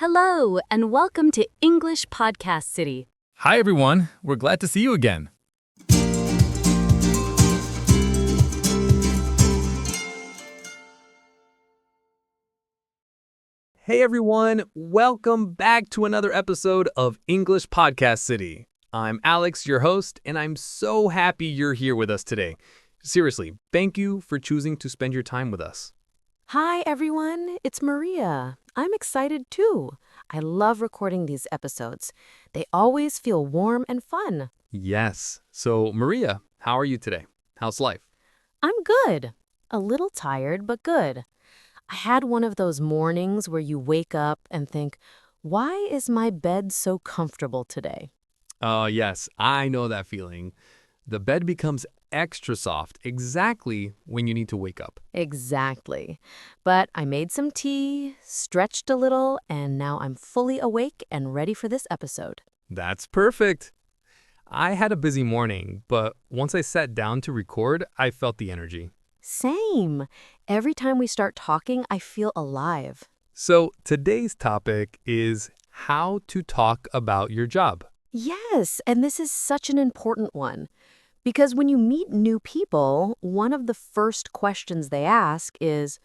Hello, and welcome to English Podcast City. Hi, everyone. We're glad to see you again. Hey, everyone. Welcome back to another episode of English Podcast City. I'm Alex, your host, and I'm so happy you're here with us today. Seriously, thank you for choosing to spend your time with us. Hi, everyone. It's Maria. I'm excited too. I love recording these episodes. They always feel warm and fun. Yes. So, Maria, how are you today? How's life? I'm good. A little tired, but good. I had one of those mornings where you wake up and think, why is my bed so comfortable today? Yes, I know that feeling. The bed becomes extra soft exactly when you need to wake up. Exactly. But I made some tea, stretched a little, and now I'm fully awake and ready for this episode. That's perfect. I had a busy morning, but once I sat down to record, I felt the energy. Same. Every time we start talking, I feel alive. So today's topic is how to talk about your job. Yes, and this is such an important one. Because when you meet new people, one of the first questions they ask is,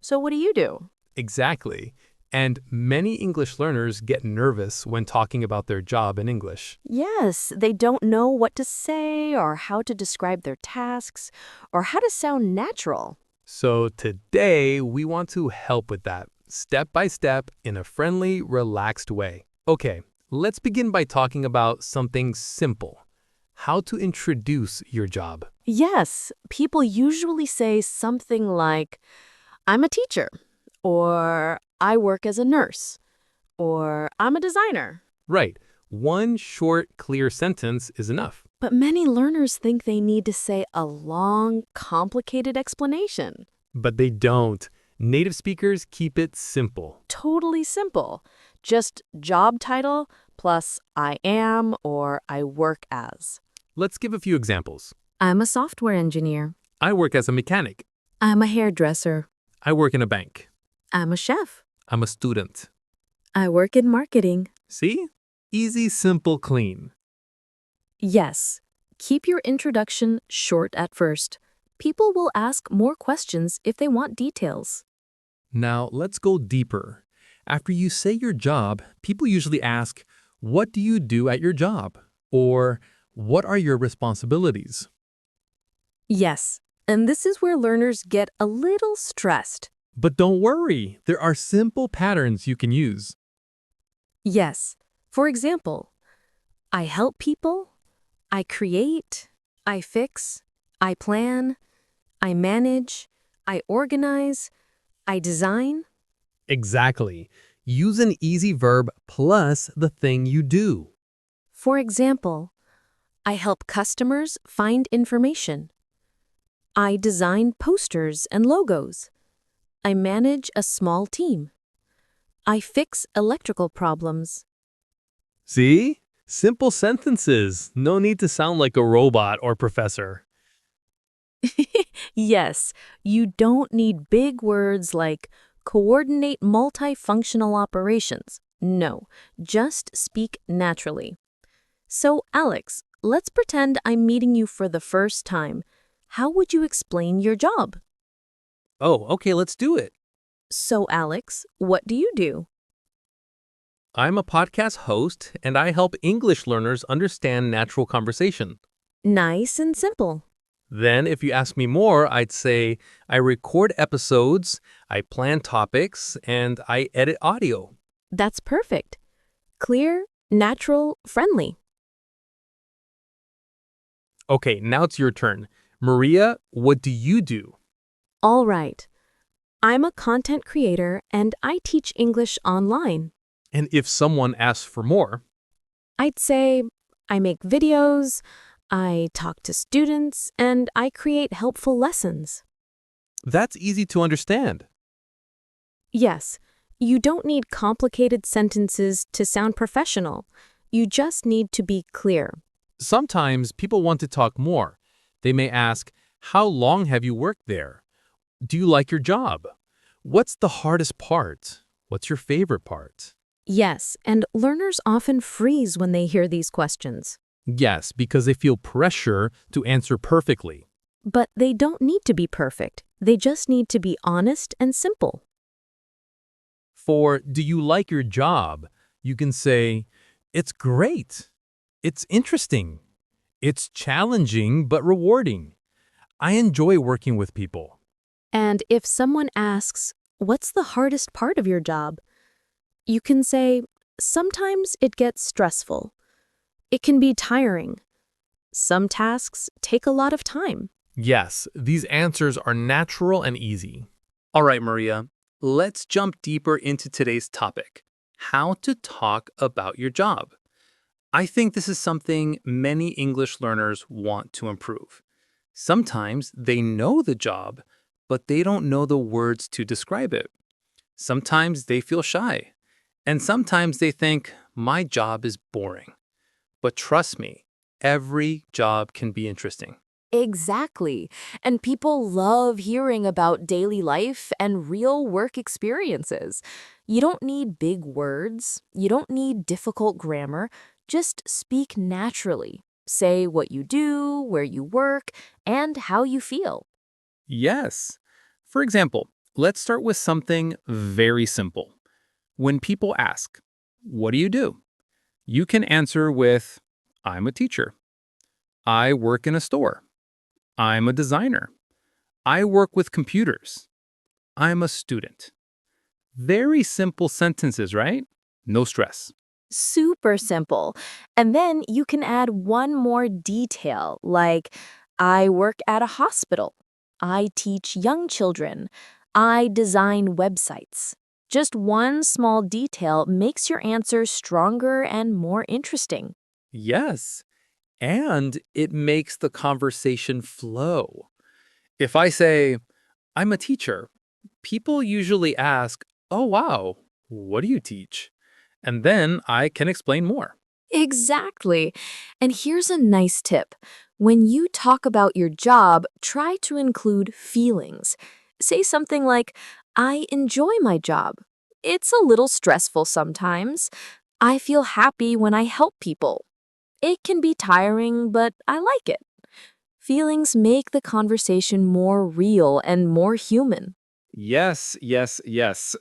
so what do you do? Exactly. And many English learners get nervous when talking about their job in English. Yes, they don't know what to say or how to describe their tasks or how to sound natural. So today we want to help with that, step by step, in a friendly, relaxed way. Okay, let's begin by talking about something simple. How to introduce your job. Yes, people usually say something like, I'm a teacher, or I work as a nurse, or I'm a designer. Right. One short, clear sentence is enough. But many learners think they need to say a long, complicated explanation. But they don't. Native speakers keep it simple. Totally simple. Just job title plus I am or I work as. Let's give a few examples. I'm a software engineer. I work as a mechanic. I'm a hairdresser. I work in a bank. I'm a chef. I'm a student. I work in marketing. See? Easy, simple, clean. Yes. Keep your introduction short at first. People will ask more questions if they want details. Now, let's go deeper. After you say your job, people usually ask, what do you do at your job? Or, what are your responsibilities? Yes. And this is where learners get a little stressed. But don't worry, there are simple patterns you can use. Yes. For example, I help people, I create, I fix, I plan, I manage, I organize, I design. Exactly. Use an easy verb plus the thing you do. For example, I help customers find information. I design posters and logos. I manage a small team. I fix electrical problems. See? Simple sentences. No need to sound like a robot or professor. Yes, you don't need big words like coordinate multifunctional operations. No, just speak naturally. So, Alex, let's pretend I'm meeting you for the first time. How would you explain your job? Oh, okay, let's do it. So, Alex, what do you do? I'm a podcast host, and I help English learners understand natural conversation. Nice and simple. Then, if you ask me more, I'd say I record episodes, I plan topics, and I edit audio. That's perfect. Clear, natural, friendly. Okay, now it's your turn. Maria, what do you do? All right. I'm a content creator and I teach English online. And if someone asks for more, I'd say I make videos, I talk to students, and I create helpful lessons. that's easy to understand. Yes, you don't need complicated sentences to sound professional. You just need to be clear. Sometimes people want to talk more. They may ask, how long have you worked there? Do you like your job? What's the hardest part? What's your favorite part? Yes, and learners often freeze when they hear these questions. Yes, because they feel pressure to answer perfectly. But they don't need to be perfect. They just need to be honest and simple. For do you like your job? You can say, it's great. It's interesting. It's challenging but rewarding. I enjoy working with people. And if someone asks, "What's the hardest part of your job?" you can say, "Sometimes it gets stressful. It can be tiring. Some tasks take a lot of time." Yes, these answers are natural and easy. All right, Maria, let's jump deeper into today's topic, how to talk about your job. I think this is something many English learners want to improve. Sometimes they know the job, but they don't know the words to describe it. Sometimes they feel shy, and sometimes they think, my job is boring. But trust me, every job can be interesting. Exactly. And people love hearing about daily life and real work experiences. You don't need big words. You don't need difficult grammar. Just speak naturally. Say what you do, where you work, and how you feel. Yes. For example, let's start with something very simple. When people ask, what do you do? You can answer with, I'm a teacher. I work in a store. I'm a designer. I work with computers. I'm a student. Very simple sentences, right? No stress. Super simple. And then you can add one more detail, like I work at a hospital. I teach young children. I design websites. Just one small detail makes your answer stronger and more interesting. Yes. And it makes the conversation flow. If I say, I'm a teacher, people usually ask, oh, wow, what do you teach? And then I can explain more. Exactly. And here's a nice tip. When you talk about your job, try to include feelings. Say something like, I enjoy my job. It's a little stressful sometimes. I feel happy when I help people. It can be tiring, but I like it. Feelings make the conversation more real and more human. Yes, yes, yes.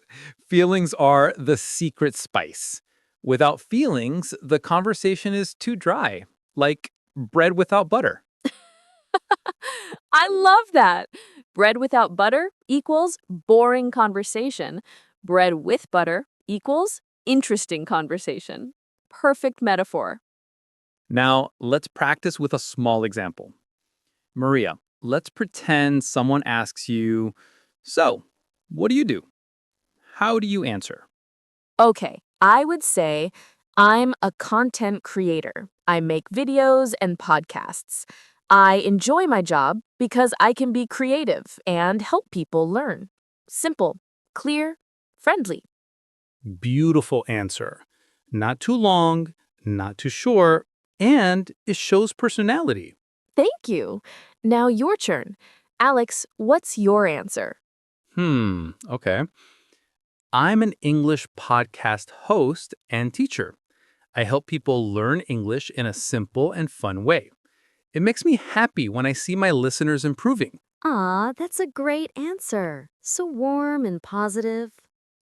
Feelings are the secret spice. Without feelings, the conversation is too dry, like bread without butter. I love that. Bread without butter equals boring conversation. Bread with butter equals interesting conversation. Perfect metaphor. Now, let's practice with a small example. Maria, let's pretend someone asks you, so, what do you do? How do you answer? Okay, I would say I'm a content creator. I make videos and podcasts. I enjoy my job because I can be creative and help people learn. Simple, clear, friendly. Beautiful answer. Not too long, not too short, and it shows personality. Thank you. Now your turn. Alex, what's your answer? Okay. I'm an English podcast host and teacher. I help people learn English in a simple and fun way. It makes me happy when I see my listeners improving. Aw, that's a great answer. So warm and positive.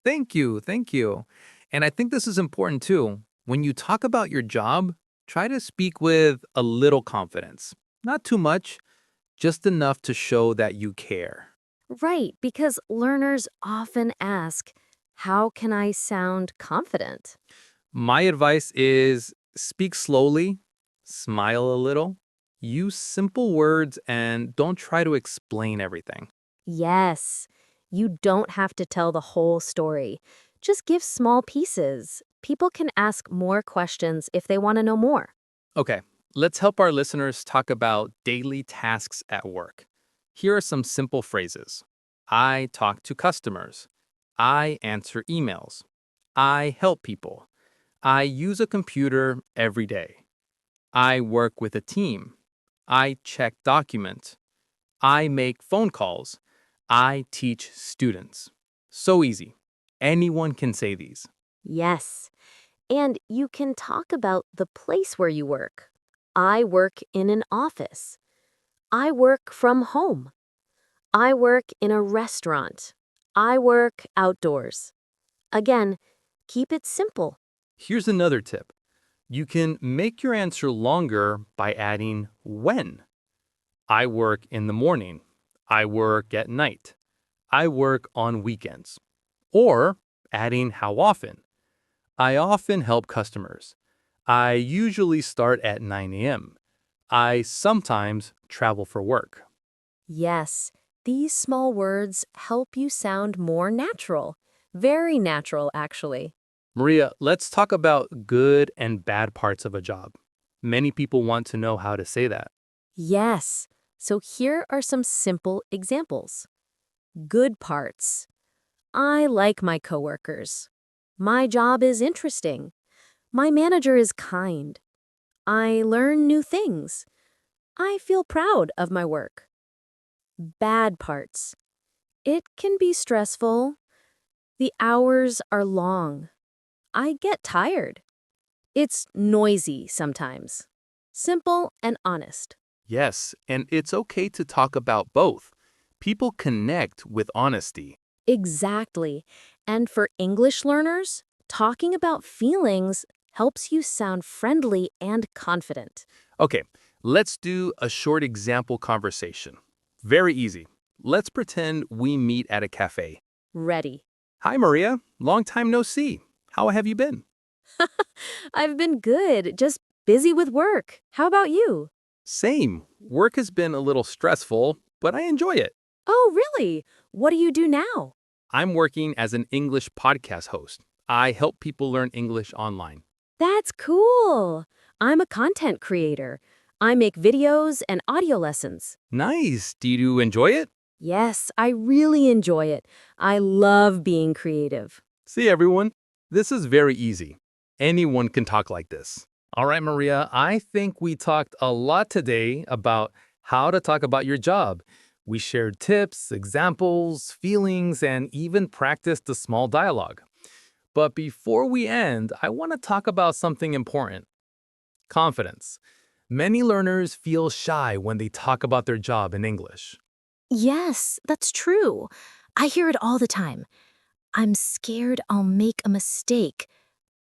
Thank you, thank you. And I think this is important too. When you talk about your job, try to speak with a little confidence. Not too much, just enough to show that you care. Right, because learners often ask, how can I sound confident? My advice is speak slowly, smile a little, use simple words, and don't try to explain everything. Yes, you don't have to tell the whole story. Just give small pieces. People can ask more questions if they want to know more. Okay, let's help our listeners talk about daily tasks at work. Here are some simple phrases. I talk to customers. I answer emails. I help people. I use a computer every day. I work with a team. I check documents. I make phone calls. I teach students. So easy. Anyone can say these. Yes. And you can talk about the place where you work. I work in an office. I work from home. I work in a restaurant. I work outdoors. Again, keep it simple. Here's another tip. You can make your answer longer by adding when. I work in the morning. I work at night. I work on weekends. Or adding how often. I often help customers. I usually start at 9 a.m. I sometimes travel for work. Yes, these small words help you sound more natural. Very natural, actually. Maria, let's talk about good and bad parts of a job. Many people want to know how to say that. Yes. So here are some simple examples. Good parts. I like my coworkers. My job is interesting. My manager is kind. I learn new things. I feel proud of my work. Bad parts. It can be stressful. The hours are long. I get tired. It's noisy sometimes. Simple and honest. Yes, and it's okay to talk about both. People connect with honesty. Exactly. And for English learners, talking about feelings helps you sound friendly and confident. Okay, let's do a short example conversation. Very easy. Let's pretend we meet at a cafe. Ready. Hi, Maria. Long time no see. How have you been? I've been good, just busy with work. How about you? Same. Work has been a little stressful, but I enjoy it. Oh, really? What do you do now? I'm working as an English podcast host. I help people learn English online. That's cool. I'm a content creator. I make videos and audio lessons. Nice. Do you enjoy it? Yes, I really enjoy it. I love being creative. See, everyone, this is very easy. Anyone can talk like this. All right, Maria, I think we talked a lot today about how to talk about your job. We shared tips, examples, feelings, and even practiced the small dialogue. But before we end, I want to talk about something important. Confidence. Many learners feel shy when they talk about their job in English. Yes, that's true. I hear it all the time. I'm scared I'll make a mistake.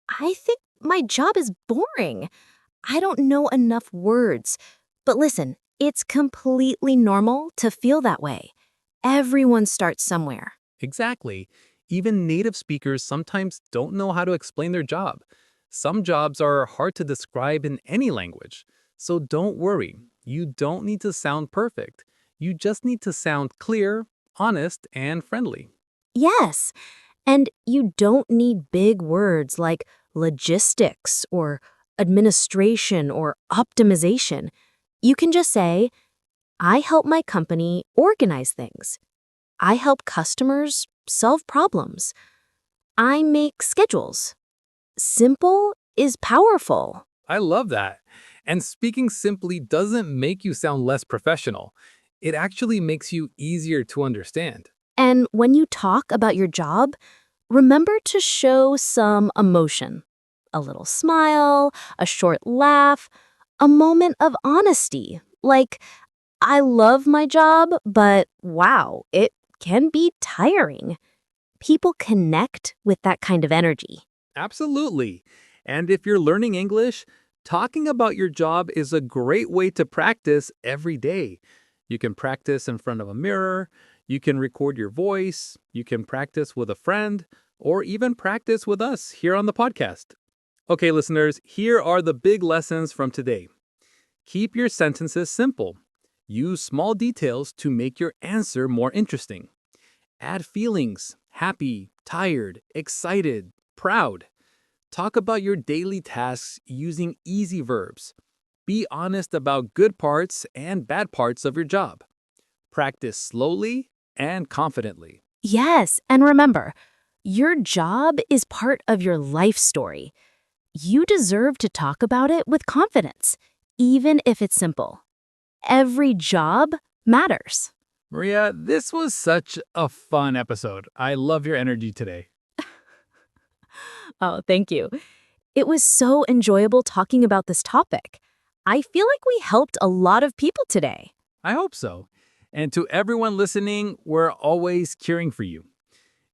I think my job is boring. I don't know enough words. But listen, it's completely normal to feel that way. Everyone starts somewhere. Exactly. Even native speakers sometimes don't know how to explain their job. Some jobs are hard to describe in any language. So don't worry. You don't need to sound perfect. You just need to sound clear, honest, and friendly. Yes, and you don't need big words like logistics or administration or optimization. You can just say, I help my company organize things. I help customers solve problems. I make schedules. Simple is powerful. I love that. And speaking simply doesn't make you sound less professional. It actually makes you easier to understand. And when you talk about your job, remember to show some emotion. A little smile, a short laugh, a moment of honesty. Like, I love my job, but wow, it can be tiring. People connect with that kind of energy. Absolutely. And if you're learning English, talking about your job is a great way to practice every day. You can practice in front of a mirror, you can record your voice, you can practice with a friend, or even practice with us here on the podcast. Okay, listeners, here are the big lessons from today. Keep your sentences simple. Use small details to make your answer more interesting. Add feelings, happy, tired, excited, proud. Talk about your daily tasks using easy verbs. Be honest about good parts and bad parts of your job. Practice slowly and confidently. Yes, and remember, your job is part of your life story. You deserve to talk about it with confidence, even if it's simple. Every job matters. Maria, this was such a fun episode. I love your energy today. Oh, thank you. It was so enjoyable talking about this topic. I feel like we helped a lot of people today. I hope so. And to everyone listening, we're always cheering for you.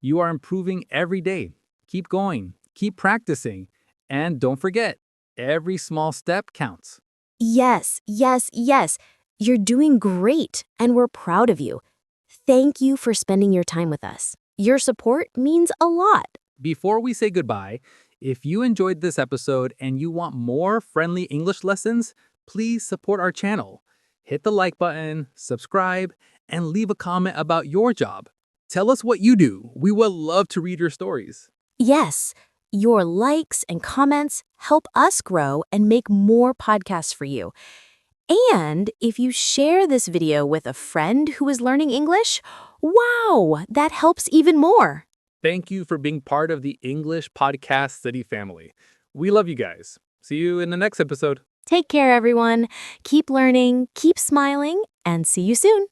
You are improving every day. Keep going, keep practicing, and don't forget, every small step counts. Yes, yes, yes. You're doing great, and we're proud of you. Thank you for spending your time with us. Your support means a lot. Before we say goodbye, if you enjoyed this episode and you want more friendly English lessons, please support our channel. Hit the like button, subscribe, and leave a comment about your job. Tell us what you do. We would love to read your stories. Yes, your likes and comments help us grow and make more podcasts for you. And if you share this video with a friend who is learning English, wow, that helps even more. Thank you for being part of the English Podcast City family. We love you guys. See you in the next episode. Take care, everyone. Keep learning, keep smiling, and see you soon.